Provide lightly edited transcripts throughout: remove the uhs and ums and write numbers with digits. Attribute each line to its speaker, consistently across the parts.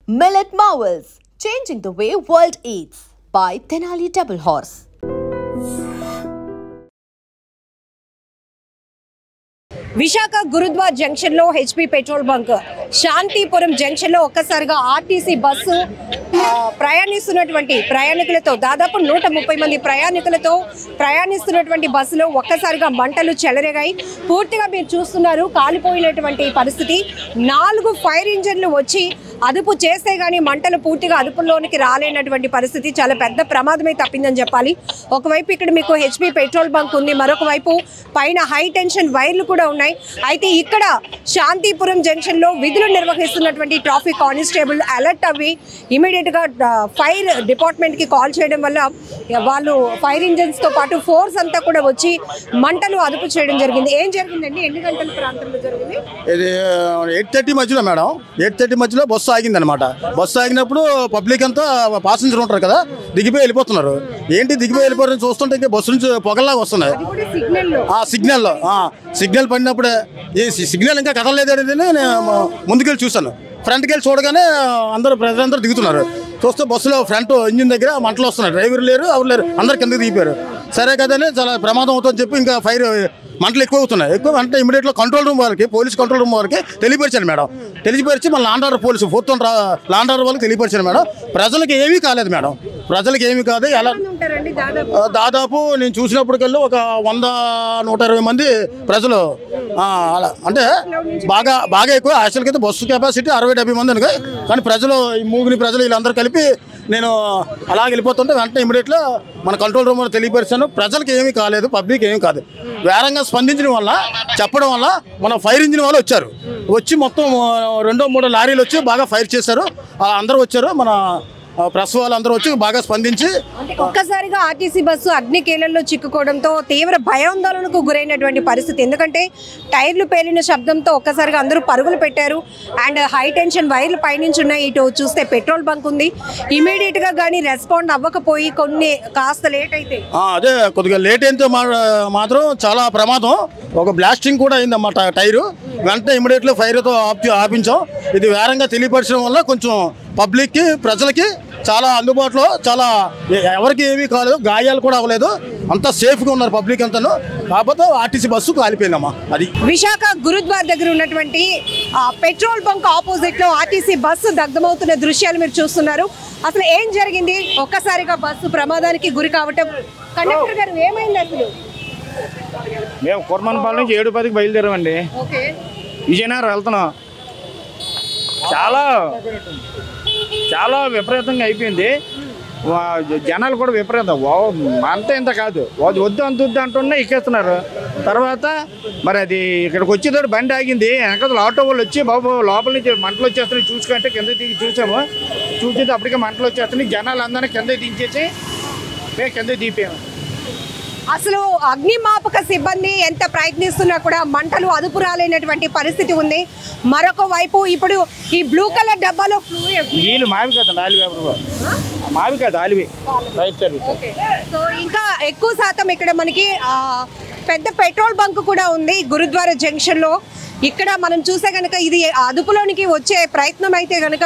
Speaker 1: Millet Marvels, changing the way world eats by Tenali Double Horse.
Speaker 2: Visakha Gurudwar junction లో HP petrol bunk, Shantipuram junction లో ఒక్కసారిగా RTC bus ప్రయాణిస్తున్నటువంటి ప్రయాణికులతో దాదాపు 130 మంది ప్రయాణికులతో ప్రయాణిస్తున్నటువంటి బస్సులో ఒక్కసారిగా మంటలు చెలరేగాయి. పూర్తిగా మీరు చూస్తున్నారు కాలిపోయినటువంటి పరిస్థితి. 4 ఫైర్ ఇంజన్లు వచ్చి అదుపు చేస్తే గానీ మంటలు పూర్తిగా అదుపులోనికి రాలేనటువంటి పరిస్థితి. చాలా పెద్ద ప్రమాదమే తప్పిందని చెప్పాలి. ఒకవైపు ఇక్కడ మీకు హెచ్పి పెట్రోల్ బంక్ ఉంది, మరొక వైపు పైన హై టెన్షన్ వైర్లు కూడా ఉన్నాయి. అయితే ఇక్కడ శాంతిపురం జంక్షన్ లో విధులు నిర్వహిస్తున్నటువంటి ట్రాఫిక్ కానిస్టేబుల్ అలర్ట్ అవి ఇమీడియట్ గా ఫైర్ డిపార్ట్మెంట్ కి కాల్ చేయడం వల్ల వాళ్ళు ఫైర్ ఇంజన్స్ తో పాటు ఫోర్స్ అంతా కూడా వచ్చి మంటలు అదుపు చేయడం జరిగింది. ఏం జరిగిందండి? ఎన్ని గంటల ప్రాంతంలో జరిగింది?
Speaker 3: ఇది 8:30 మధ్యలో మేడం. 8:30 మధ్యలో బస్సు ఆగింది అనమాట. బస్సు ఆగినప్పుడు పబ్లిక్ అంతా పాసెంజర్ ఉంటారు కదా, దిగిపోయి వెళ్ళిపోతున్నారు. ఏంటి దిగిపోయి వెళ్ళిపోయారని చూస్తుంటే ఇంకా బస్సు నుంచి పొగల్లాగా వస్తున్నాయి. సిగ్నల్ పడినప్పుడే ఈ సిగ్నల్ ఇంకా కదలలేదు అనేది నేను ముందుకెళ్ళి చూశాను. ఫ్రంట్కి వెళ్ళి చూడగానే ప్రజలందరూ దిగుతున్నారు. చూస్తే బస్సులో ఫ్రంట్ ఇంజిన్ దగ్గర మంటలు వస్తున్నాయి. డ్రైవర్ లేరు, ఎవరు లేరు, అందరు కిందకి దిగిపోయారు. సరే కదని చాలా ప్రమాదం అవుతుందని చెప్పి ఇంకా ఫైర్ మంటలు ఎక్కువ అవుతున్నాయి. ఎక్కువ అంటే ఇమీడియట్గా కంట్రోల్ రూమ్ వాళ్ళకి, పోలీస్ కంట్రోల్ రూమ్ వాళ్ళకి తెలియపరిచాను మేడం. తెలియపరిచి మన law and order police 4th law and order వాళ్ళకి తెలియపరిచాను మేడం. ప్రజలకు ఏమీ కాలేదు మేడం, ప్రజలకు ఏమీ కాదు. ఎలా దాదాపు నేను చూసినప్పటికెళ్ళి ఒక 100-120 మంది ప్రజలు, అలా అంటే బాగా ఎక్కువ. యాక్చువల్గా అయితే బస్సు కెపాసిటీ 60-70 మంది అనుకో, కానీ ప్రజలు ఈ మూగిని ప్రజలు వీళ్ళందరూ కలిపి నేను అలా వెళ్ళిపోతుంటే వెంటనే ఇమీడియట్గా మన కంట్రోల్ రూమ్ తెలియపరిచాను. ప్రజలకు ఏమీ కాలేదు, పబ్లిక్ ఏమీ కాదు. వేరంగా స్పందించడం వల్ల, చెప్పడం వల్ల మన ఫైర్ ఇంజిన్ వాళ్ళు వచ్చారు. వచ్చి మొత్తం 2-3 లారీలు వచ్చి బాగా ఫైర్ చేశారు. అందరూ వచ్చారు, మన ప్రెస్ వాళ్ళందరూ వచ్చి బాగా స్పందించి
Speaker 2: ఒక్కసారిగా ఆర్టీసీ బస్సు అగ్నికేలల్లో చిక్కుకోవడంతో తీవ్ర భయాందోళనకు గురైనటువంటి పరిస్థితి. ఎందుకంటే టైర్లు పేలిన శబ్దంతో ఒక్కసారిగా అందరూ పరుగులు పెట్టారు. అండ్ హై టెన్షన్ వైర్లు పైనుంచి ఉన్నాయి. ఇటు చూస్తే పెట్రోల్ బంక్ ఉంది. ఇమీడియట్ గా కానీ రెస్పాండ్ అవ్వకపోయి కొన్ని కాస్త లేట్ అయితే,
Speaker 3: అదే కొద్దిగా లేట్ అయితే మాత్రం చాలా ప్రమాదం. ఒక బ్లాస్టింగ్ కూడా అయిందన్నమాట టైరు. వెంటనే ఇమీడియట్లీ ఫైర్తో ఆపించాం. ఇది వేరంగా తెలియపరచడం వల్ల కొంచెం పబ్లిక్కి, ప్రజలకి చాలా అందుబాటులో, చాలా ఎవరికి ఏమీ కాలేదు, గాయాలు కూడా అవ్వలేదు, అంతా సేఫ్గా ఉన్నారు పబ్లిక్ అంతాను. కాకపోతే ఆర్టీసీ బస్సు కాలిపోయిందమ్మా. అది
Speaker 2: విశాఖ గురుద్వార్ దగ్గర ఉన్నటువంటి పెట్రోల్ బంక్ ఆపోజిట్ లో ఆర్టీసీ బస్సు దగ్ధమవుతున్న దృశ్యాలు మీరు చూస్తున్నారు. అసలు ఏం జరిగింది? ఒక్కసారిగా బస్సు ప్రమాదానికి గురి కావటం, కండక్టర్ గారు ఏమైంది అసలు?
Speaker 4: మేము కుర్మన్పాలెం నుంచి 7:10కి బయలుదేరామండి. విజయనగరం వెళ్తున్నాం. చాలా విపరీతంగా అయిపోయింది. జనాలు కూడా విపరీతం, అంత ఇంత కాదు, వద్దు అంటున్నా ఎక్కేస్తున్నారు. తర్వాత మరి అది ఇక్కడికి వచ్చేటప్పుడు బండి ఆగింది. వెనకాల ఆటో వాళ్ళు వచ్చి బాబు లోపల నుంచి మంటలు వచ్చేస్తున్నాయి చూసుకుంటే కింద దిగి చూసాము. చూసేది అప్పటికే మంటలు వచ్చేస్తున్నాయి. జనాలు అందరినీ కింద దించేసి మేము కింద దిగిపోయాము.
Speaker 2: అసలు అగ్నిమాపక సిబ్బంది ఎంత ప్రయత్నిస్తున్నా కూడా మంటలు అదుపు రాలేనటువంటి పరిస్థితి ఉంది. మరొక వైపు ఇప్పుడు ఈ బ్లూ కలర్ డబ్బాలో
Speaker 4: నీళ్ళు మావి కదా, మావి కాదు ఆలివి.
Speaker 2: సో ఇంకా ఎక్కువ శాతం ఇక్కడ మనకి పెద్ద పెట్రోల్ బంక్ కూడా ఉంది గురుద్వారా జంక్షన్ లో. ఇక్కడ మనం చూసే కనుక ఇది అదుపులోనికి వచ్చే ప్రయత్నం అయితే కనుక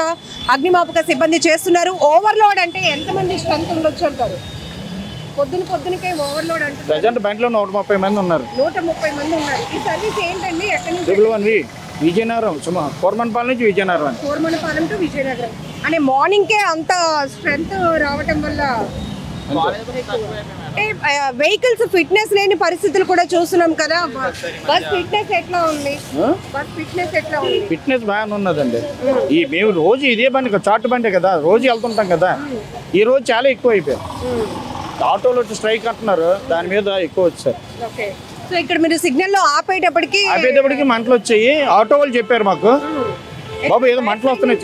Speaker 2: అగ్నిమాపక సిబ్బంది చేస్తున్నారు. ఓవర్లోడ్ అంటే ఎంతమంది స్ట్రెంత్ ఉండొచ్చు అంటారు? పొద్దునకే ఓవర్లోడ్ అంటే
Speaker 4: ప్రజెంట్ బండిలో 130 మంది ఉన్నారు.
Speaker 2: 130 మంది ఉన్నారు. ఈ సర్వీస్ ఏంటండి? ఎక్కడి
Speaker 4: నుంచి? విజయనగరం, కోర్మన్పాలెం నుంచి విజయనగరం.
Speaker 2: కోర్మన్పాలెం టు విజయనగరం అంటే మార్నింగ్ కే అంత స్ట్రెంత్ రావటం వల్ల వెహికల్స్ ఫిట్నెస్ లేని పరిస్థితులు కూడా చూస్తున్నాం కదా. బస్ ఫిట్నెస్ ఎట్లా ఉంది?
Speaker 4: ఫిట్నెస్ బాగానే ఉన్నదండి. మేము రోజు ఇదే బండి, చాట్ బండి కదా, రోజు వెళ్తుంటాం కదా. ఈ రోజు చాలా ఎక్కువ అయిపోయారు. ఆటోలో వచ్చి స్ట్రైక్ అంటున్నారు, దాని మీద ఎక్కువ వచ్చారు.
Speaker 2: సో ఇక్కడ మీరు సిగ్నల్ లో ఆపేటప్పటికి
Speaker 4: మంటలు వచ్చాయి. ఆటో వాళ్ళు చెప్పారు మాకు, బాబు ఏదో మంటలు వస్తున్నాయి.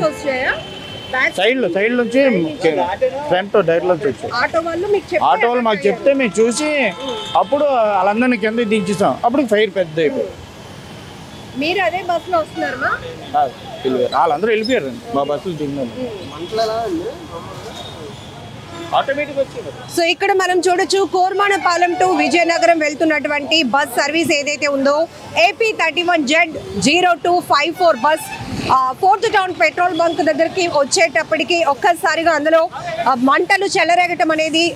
Speaker 4: సైడ్ నుంచి ఫ్రంట్ డైర్ నుంచి వచ్చాయి. ఆటో వాళ్ళు మాకు చెప్తే మేము చూసి అప్పుడు వాళ్ళందరినీ కింద దించేసాం. అప్పుడు ఫైర్ పెద్ద అయిపోయింది.
Speaker 2: మీరు అదే బస్ లో వస్తున్నారా?
Speaker 4: వాళ్ళందరూ వెళ్ళిపోయారు. మా బస్సులు దిగినారు. ఆటోమేటిక్ వచ్చింది.
Speaker 2: సో ఇక్కడ మనం చూడొచ్చు కోర్మానపాలెం టు విజయనగరం వెళ్తున్నటువంటి బస్ సర్వీస్ ఏదైతే ఉందో AP31Z0254 bus fourth town petrol bunk దగ్గరికి వచ్చేటప్పటికి ఒక్కసారిగా అందులో మంటలు చెలరేగటం అనేది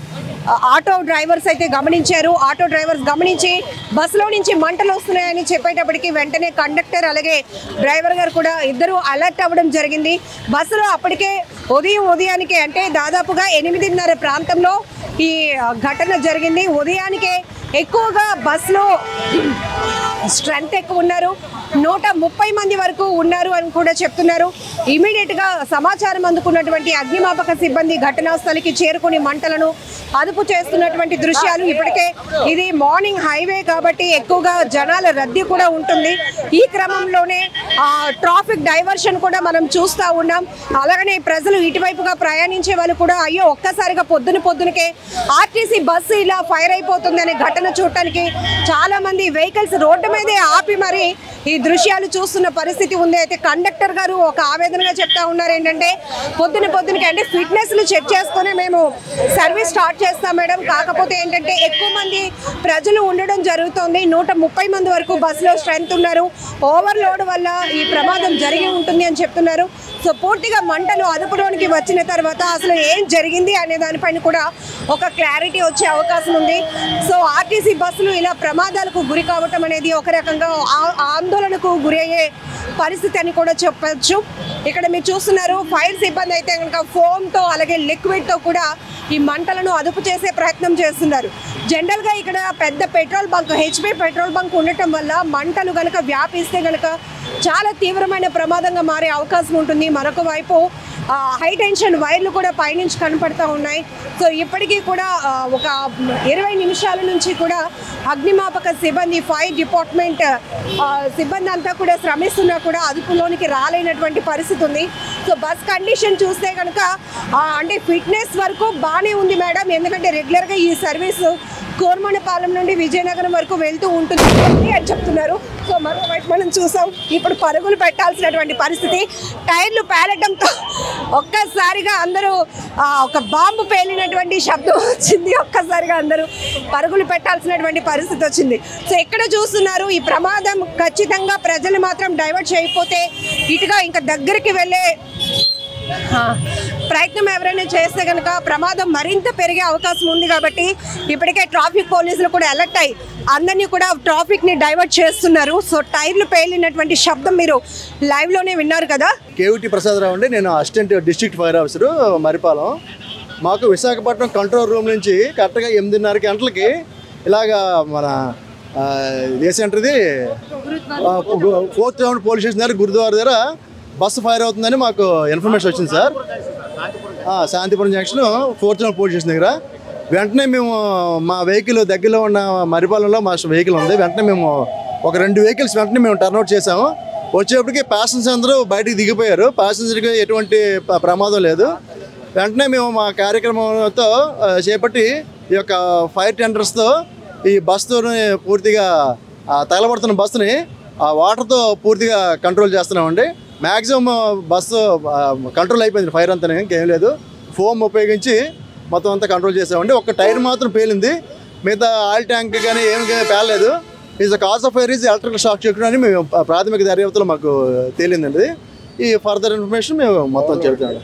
Speaker 2: ఆటో డ్రైవర్స్ అయితే గమనించారు. ఆటో డ్రైవర్స్ గమనించి బస్సులో నుంచి మంటలు వస్తున్నాయని చెప్పేటప్పటికి వెంటనే కండక్టర్ అలాగే డ్రైవర్ గారు కూడా ఇద్దరు అలర్ట్ అవ్వడం జరిగింది. బస్సులో అప్పటికే ఉదయానికి అంటే దాదాపుగా 8:30 ప్రాంతంలో ఈ ఘటన జరిగింది. ఉదయానికే ఎక్కువగా బస్సులో స్ట్రెంత్ ఎక్కువ ఉన్నారు, 130 మంది వరకు ఉన్నారు అని కూడా చెప్తున్నారు. ఇమీడియట్గా సమాచారం అందుకున్నటువంటి అగ్నిమాపక సిబ్బంది ఘటనా స్థలికి చేరుకుని మంటలను అదుపు చేస్తున్నటువంటి దృశ్యాలు. ఇప్పటికే ఇది మార్నింగ్ హైవే కాబట్టి ఎక్కువగా జనాల రద్దీ కూడా ఉంటుంది. ఈ క్రమంలోనే ట్రాఫిక్ డైవర్షన్ కూడా మనం చూస్తూ ఉన్నాం. అలాగనే ప్రజలు ఇటువైపుగా ప్రయాణించే వాళ్ళు కూడా అయ్యో ఒక్కసారిగా పొద్దునకే ఆర్టీసీ బస్సు ఇలా ఫైర్ అయిపోతుంది అనే ఘటన చూడటానికి చాలా మంది వెహికల్స్ రోడ్డు మీదే ఆపి మరి ఈ దృశ్యాలు చూస్తున్న పరిస్థితి ఉంది. అయితే కండక్టర్ గారు ఒక ఆవేదనగా చెప్తా ఉన్నారు ఏంటంటే పొద్దునకి అంటే ఫిట్నెస్లు చెక్ చేసుకుని మేము సర్వీస్ స్టార్ట్ చేస్తాం మేడం, కాకపోతే ఏంటంటే ఎక్కువ మంది ప్రజలు ఉండడం జరుగుతుంది, 130 మంది వరకు బస్సులో స్ట్రెంత్ ఉన్నారు, ఓవర్లోడ్ వల్ల ఈ ప్రమాదం జరిగి ఉంటుంది అని చెప్తున్నారు. సో పూర్తిగా మంటలు అదుపులోనికి వచ్చిన తర్వాత అసలు ఏం జరిగింది అనే దానిపైన కూడా ఒక క్లారిటీ వచ్చే అవకాశం ఉంది. సో ఆర్టీసీ బస్సులు ఇలా ప్రమాదాలకు గురి కావటం అనేది ఒక రకంగా ఆందోళనకు గురి అయ్యే పరిస్థితి అని కూడా చెప్పచ్చు. ఇక్కడ మీరు చూస్తున్నారు ఫైర్ సిబ్బంది అయితే కనుక ఫోమ్తో అలాగే లిక్విడ్తో కూడా ఈ మంటలను అదుపు చేసే ప్రయత్నం చేస్తున్నారు. జనరల్గా ఇక్కడ పెద్ద petrol bunk HP petrol bunk ఉండటం వల్ల మంటలు కనుక వ్యాపిస్తే కనుక చాలా తీవ్రమైన ప్రమాదంగా మారే అవకాశం ఉంటుంది. మరొక వైపు హై టెన్షన్ వైర్లు కూడా పైనుంచి కనపడతా ఉన్నాయి. సో ఇప్పటికీ కూడా ఒక 20 నిమిషాల నుంచి కూడా అగ్నిమాపక సిబ్బంది ఫైర్ డిపార్ట్మెంట్ సిబ్బంది అంతా కూడా శ్రమిస్తున్నా కూడా అదుపులోనికి రాలేనటువంటి పరిస్థితి ఉంది. సో బస్ కండిషన్ చూస్తే కనుక అంటే ఫిట్నెస్ వరకు బాగానే ఉంది మేడం, ఎందుకంటే రెగ్యులర్గా ఈ సర్వీసు కోర్మానపాలెం నుండి విజయనగరం వరకు వెళ్తూ ఉంటుంది అని చెప్తున్నారు. సో మరోవైపు మనం చూసాం ఇప్పుడు పరుగులు పెట్టాల్సినటువంటి పరిస్థితి, టైర్లు పేలటంతో ఒక్కసారిగా అందరూ ఒక బాంబు పేలినటువంటి శబ్దం వచ్చింది, ఒక్కసారిగా అందరూ పరుగులు పెట్టాల్సినటువంటి పరిస్థితి వచ్చింది. సో ఎక్కడ చూస్తున్నారు ఈ ప్రమాదం ఖచ్చితంగా ప్రజలు మాత్రం డైవర్ట్ చేయకపోతే ఇటుగా ఇంకా దగ్గరికి వెళ్ళే ప్రయత్నం ఎవరైనా చేస్తే కనుక ప్రమాదం మరింత పెరిగే అవకాశం ఉంది. కాబట్టి ఇప్పటికే ట్రాఫిక్ పోలీసులు కూడా అలర్ట్ అయ్యి అందరినీ కూడా ట్రాఫిక్ని డైవర్ట్ చేస్తున్నారు. సో టైర్లు పేలినటువంటి శబ్దం మీరు లైవ్లోనే విన్నారు కదా.
Speaker 5: కేవిటి ప్రసాదరావు అండి, నేను assistant district fire officer Maripalem. మాకు విశాఖపట్నం కంట్రోల్ రూమ్ నుంచి కరెక్ట్గా 8:30 గంటలకి ఇలాగా మన ఏంటంటే 4th టౌన్ పోలీస్ స్టేషన్ దగ్గర గురుద్వారా దగ్గర బస్సు ఫైర్ అవుతుందని మాకు ఇన్ఫర్మేషన్ వచ్చింది sir. Shantipuram junction 4th town police station దగ్గర. వెంటనే మేము మా వెహికల్ దగ్గరలో ఉన్న మరిపాలెంలో మా వెహికల్ ఉంది, వెంటనే మేము ఒక 2 వెహికల్స్ వెంటనే మేము టర్న్అవుట్ చేసాము. వచ్చేప్పటికి ప్యాసింజర్స్ అందరూ బయటికి దిగిపోయారు, ప్యాసింజర్కి ఎటువంటి ప్రమాదం లేదు. వెంటనే మేము మా కార్యక్రమంతో చేపట్టి ఈ యొక్క ఫైర్ టెండర్స్తో ఈ బస్సుని పూర్తిగా తగలబడుతున్న బస్సుని ఆ వాటర్తో పూర్తిగా కంట్రోల్ చేస్తున్నామండి. మ్యాక్సిమం బస్సు కంట్రోల్ అయిపోయింది, ఫైర్ అంతా ఇంకేం లేదు. ఫోమ్ ఉపయోగించి మొత్తం అంతా కంట్రోల్ చేసామండి. ఒక టైర్ మాత్రం పేలింది, మిగతా ఆయిల్ ట్యాంక్ కానీ ఏమి పేలలేదు. Is the cause of fire is electrical shock circuit అని మేము ప్రాథమిక దర్యాప్తులో మాకు తేలిందండి. ఈ ఫర్దర్ ఇన్ఫర్మేషన్ మేము మొత్తం చెబుతాము.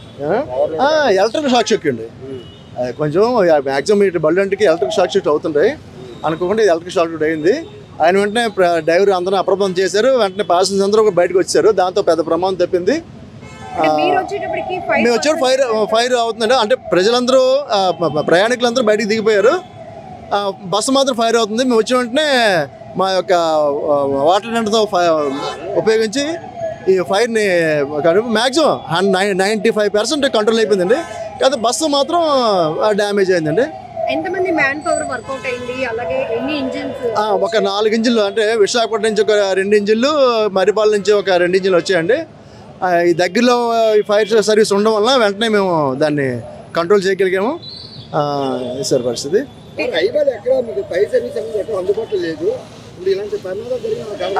Speaker 5: ఎలక్ట్రికల్ షాక్ సర్క్యూట్ అండి, కొంచెం మ్యాక్సిమం ఇటు బల్లంటికి ఎలక్ట్రికల్ షాక్ సర్క్యూట్ అవుతుంటాయి అనుకోకుండా ఇది ఎలక్ట్రికల్ షాక్ సర్క్యూట్ అయింది. ఆయన వెంటనే డ్రైవర్ అందరూ అప్రమత్తం చేశారు, వెంటనే ప్యాసింజర్స్ అందరూ బయటకు వచ్చారు, దాంతో పెద్ద ప్రమాదం తప్పింది. మేము వచ్చారు ఫైర్ అవుతుందండి, అంటే ప్రజలందరూ ప్రయాణికులందరూ బయటికి దిగిపోయారు, బస్సు మాత్రం ఫైర్ అవుతుంది. మేము వచ్చిన వెంటనే మా యొక్క వాటర్ టెండర్తో ఉపయోగించి ఈ ఫైర్ని మ్యాక్సిమం 95% కంట్రోల్ అయిపోయిందండి. కాకపోతే బస్సు మాత్రం డ్యామేజ్ అయిందండి.
Speaker 2: ఎంతమంది మ్యాన్ పవర్ వర్కౌట్ అయింది, అలాగే ఎన్ని ఇంజిన్స్?
Speaker 5: ఒక 4 ఇంజిన్లు, అంటే విశాఖపట్నం నుంచి ఒక 2 ఇంజిన్లు, మరిపాలెం నుంచి ఒక 2 ఇంజిన్లు వచ్చాయండి. ఈ దగ్గరలో ఈ ఫైర్ సర్వీస్ ఉండడం వల్ల వెంటనే మేము దాన్ని కంట్రోల్ చేయగలిగాము. సార్ పరిస్థితి
Speaker 6: హైవేలో ఎక్కడ మీకు ఫైర్ సర్వీస్ అనేది ఎక్కడ అందుబాటులో లేదు,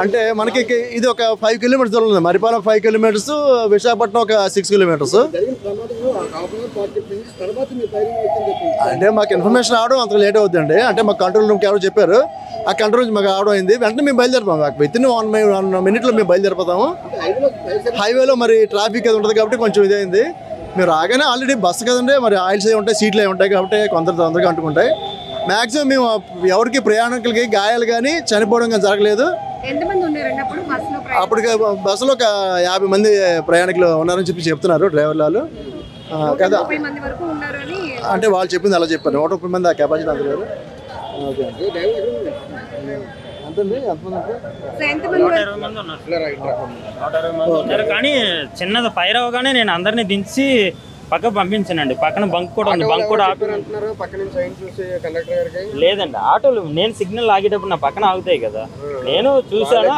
Speaker 5: అంటే మనకి ఇది ఒక 5 కిలోమీటర్స్ దూరం ఉంది. మరిపాలెం 5 కిలోమీటర్స్, విశాఖపట్నం ఒక 6 కిలోమీటర్స్. అంటే మాకు ఇన్ఫర్మేషన్ రావడం అంత లేట్ అవుతుందండి. అంటే మాకు కంట్రోల్ రూమ్కి ఎవరో చెప్పారు, ఆ కంట్రోల్ రూమ్ మాకు రావడం అయింది. వెంటనే మేము బయలుదేరిపోతాం. విత్ ఇన్ 1 మినిట్లో మేము బయలుదేరిపోతాము. హైవేలో మరి ట్రాఫిక్ అది ఉంటుంది కాబట్టి కొంచెం ఇదైంది. మీరు రాగానే ఆల్రెడీ బస్సు కదండి, మరి ఆయిల్స్ అవి ఉంటాయి, సీట్లు అవి ఉంటాయి కాబట్టి కొంత తొందరగా అంటుకుంటాయి. మ్యాక్సిమం మేము ఎవరికి ప్రయాణికులకి గాయాలు కానీ చనిపోవడం కానీ జరగలేదు. అప్పుడు బస్సులో ఒక 50 మంది ప్రయాణికులు ఉన్నారని చెప్తున్నారు డ్రైవర్లు వాళ్ళు కదా. అంటే వాళ్ళు చెప్పింది అలా చెప్పారు. 130 మంది ఆ కెపాసిటీ అందరు.
Speaker 6: కానీ చిన్నది ఫైర్ అవగానే నేను అందరినీ దించి పక్క పంపించానండి. పక్కన బంక్ కూడా ఉంది. బంక్ కూడా లేదండి. ఆటోలు నేను సిగ్నల్ ఆగేటప్పుడు నా పక్కన ఆగుతాయి కదా, నేను చూసాను.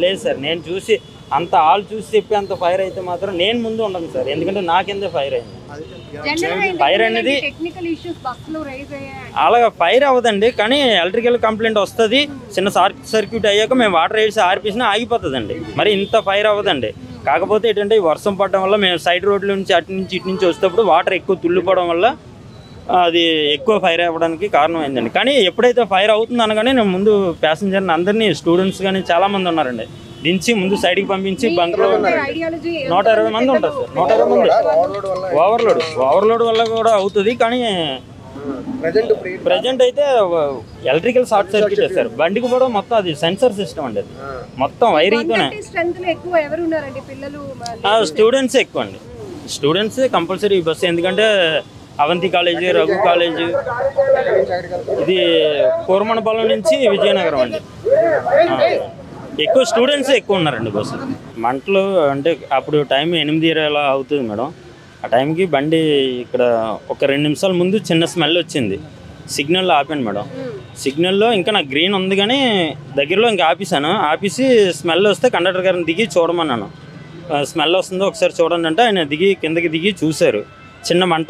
Speaker 6: లేదు సార్, నేను చూసి అంత ఆల్ చూసి చెప్పి అంత ఫైర్ అయితే మాత్రం నేను ముందు ఉండను సార్, ఎందుకంటే నాకెందుకు ఫైర్ అయింది. ఫైర్ అనేది అలాగా ఫైర్ అవ్వదండి, కానీ ఎలక్ట్రికల్ కంప్లైంట్ వస్తుంది. చిన్న సర్క్యూట్ అయ్యాక మేము వాటర్ వేసి ఆర్పేసినా ఆగిపోతుందండి. మరి ఇంత ఫైర్ అవ్వదండి. కాకపోతే ఏంటంటే వర్షం పడడం వల్ల మేము సైడ్ రోడ్ల నుంచి అటు నుంచి ఇటు నుంచి వచ్చేటప్పుడు వాటర్ ఎక్కువ తుల్లిపోవడం వల్ల అది ఎక్కువ ఫైర్ అవ్వడానికి కారణం అయిందండి. కానీ ఎప్పుడైతే ఫైర్ అవుతుంది అనగానే నేను ముందు ప్యాసింజర్ని అందరినీ, స్టూడెంట్స్ కానీ చాలామంది ఉన్నారండి, దించి ముందు సైడ్కి పంపించి బంక్లో 120 మంది ఉంటారు సార్. 120 మంది ఓవర్లోడ్ వల్ల కూడా అవుతుంది. కానీ ప్రజెంట్ అయితే ఎలక్ట్రికల్ షార్ట్ సర్క్యూట్ సార్. బండికి కూడా మొత్తం అది సెన్సర్ సిస్టమ్ అండి. అది మొత్తం వైరింగ్తోనే. స్టూడెంట్స్ ఎక్కువ అండి. స్టూడెంట్స్ కంపల్సరీ ఈ బస్సు, ఎందుకంటే అవంతి కాలేజీ, రఘు కాలేజీ, ఇది కోరమనపాలెం నుంచి విజయనగరం అండి. ఎక్కువ స్టూడెంట్స్ ఎక్కువ ఉన్నారండి బస్సు. మంటలు అంటే అప్పుడు టైం 8:20 అవుతుంది మేడం. ఆ టైంకి బండి ఇక్కడ ఒక 2 నిమిషాల ముందు చిన్న స్మెల్ వచ్చింది. సిగ్నల్లో ఆపాను మేడం. సిగ్నల్లో ఇంకా నాకు గ్రీన్ ఉంది కానీ దగ్గరలో ఇంకా ఆపేసాను. ఆపేసి స్మెల్ వస్తే కండక్టర్ గారిని దిగి చూడమన్నాను. స్మెల్ వస్తుందో ఒకసారి చూడండి అంటే ఆయన కిందకి దిగి చూశారు. చిన్న మంట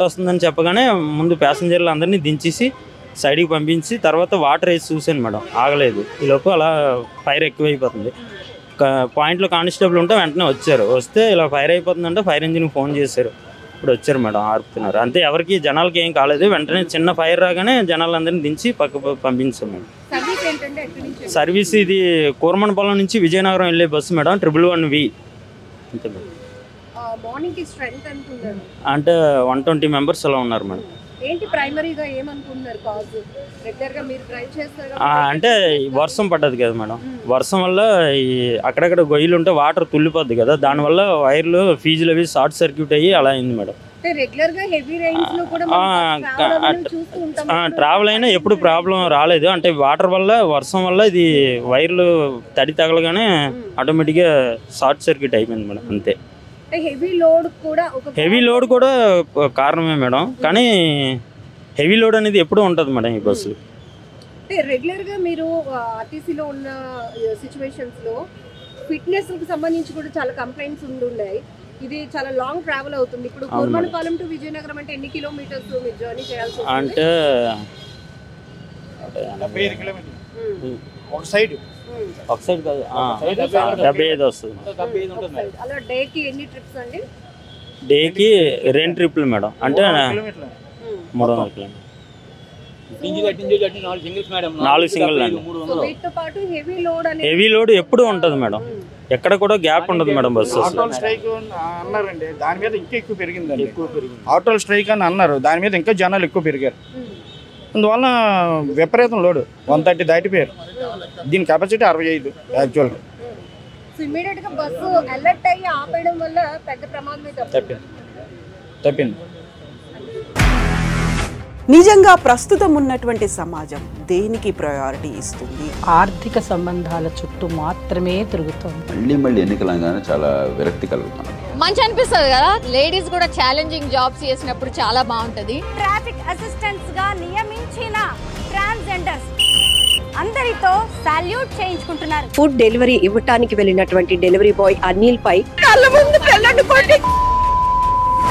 Speaker 6: వస్తుందని చెప్పగానే ముందు ప్యాసింజర్లు అందరినీ దించేసి సైడ్కి పంపించి తర్వాత వాటర్ వేసి చూశాను మేడం. ఆగలేదు. ఈలోపు అలా ఫైర్ ఎక్కువైపోతుంది. పాయింట్లో కానిస్టేబుల్ ఉంటే వెంటనే వచ్చారు. వస్తే ఇలా ఫైర్ అయిపోతుందంటే ఫైర్ ఇంజిన్కి ఫోన్ చేశారు. ఇప్పుడు వచ్చారు మేడం, ఆర్పుతున్నారు. అంతే, ఎవరికి జనాలకి ఏం కాలేదు. వెంటనే చిన్న ఫైర్ రాగానే జనాలందరినీ దించి పక్క పంపించాం మేడం. సర్వీస్ ఇది కోరమనపాలెం నుంచి విజయనగరం వెళ్ళే బస్సు మేడం, 111V. అంటే 120 మెంబర్స్ అలా ఉన్నారు మేడం. అంటే వర్షం పడ్డది కదా మేడం. వర్షం వల్ల ఈ అక్కడక్కడ గొయ్యలు ఉంటే వాటర్ తుల్లిపోద్ది కదా, దానివల్ల వైర్లు ఫీజులు అవి షార్ట్ సర్క్యూట్ అయ్యి అలా అయింది మేడం. ట్రావెల్ అయినా ఎప్పుడు ప్రాబ్లం రాలేదు. అంటే వాటర్ వల్ల, వర్షం వల్ల ఇది వైర్లు తడి తగలగానే ఆటోమేటిక్గా షార్ట్ సర్క్యూట్ అయిపోయింది మేడం. అంతే. హెవీ లోడ్ కూడా కారణమే మేడం, కానీ హెవీ లోడ్ అనేది ఎప్పుడూ ఉంటుంది మేడం ఈ బస్సు.
Speaker 2: రెగ్యులర్గా మీరు ఆర్టీసీలో ఉన్న సిచ్యువేషన్స్లో ఫిట్నెస్కి సంబంధించి కూడా చాలా కంప్లైంట్స్ ఉన్నాయి. ఇది చాలా లాంగ్ ట్రావెల్ అవుతుంది. ఇప్పుడు కోరమనపాలెం టు విజయనగరం అంటే ఎన్ని కిలోమీటర్స్ మీరు జర్నీ చేయాల్సి వస్తుంది?
Speaker 6: అంటే
Speaker 4: 75 కిలోమీటర్లు ఒక సైడ్
Speaker 6: కాదు, 75 వస్తుంది.
Speaker 2: అలా డేకి ఎన్ని ట్రిప్స్ అండి?
Speaker 6: డేకి 2 ట్రిప్లు మేడం. అంటే 300 కిలోమీటర్లు. 4 సింగిల్ అండి. హెవీ లోడ్ ఎప్పుడు ఉంటుంది మేడం, ఎక్కడ కూడా గ్యాప్ ఉండదు మేడం బస్సు.
Speaker 4: ఆటోల్ స్ట్రైక్ అన్నారండి, దాని మీద ఇంకా ఎక్కువ పెరిగిందండి. ఆటోల్ స్ట్రైక్ అని అన్నారు, దాని మీద ఇంకా జనాలు ఎక్కువ పెరిగారు. అందువల్ల విపరీతం లోడు 130 దాటిపోయారు. దీని కెపాసిటీ 65 యాక్చువల్గా. తప్పింది.
Speaker 7: నిజంగా ప్రస్తుతం ఉన్నటువంటి సమాజం దేనికి ప్రయారిటీ ఇస్తుంది?
Speaker 8: ఆర్థిక సంబంధాల చుట్టూ మాత్రమే తిరుగుతుంది.
Speaker 9: మళ్ళీ ఎన్నికలంగానే చాలా విరక్తి కలుగుతాం.
Speaker 10: మంచి అనిపిస్తుంది కదా, లేడీస్ కూడా ఛాలెంజింగ్ జాబ్స్ చేసినప్పుడు చాలా బాగుంటది.
Speaker 11: ట్రాఫిక్ అసిస్టెంట్స్ గా నియమించిన ట్రాన్స్జెండర్స్ అందరితో సాల్యూట్ చేయించుకుంటున్నారు.
Speaker 2: ఫుడ్ డెలివరీ ఇవ్వటానికి వెళ్ళినటువంటి డెలివరీ బాయ్ అనిల్ పై కళ్ళ ముందు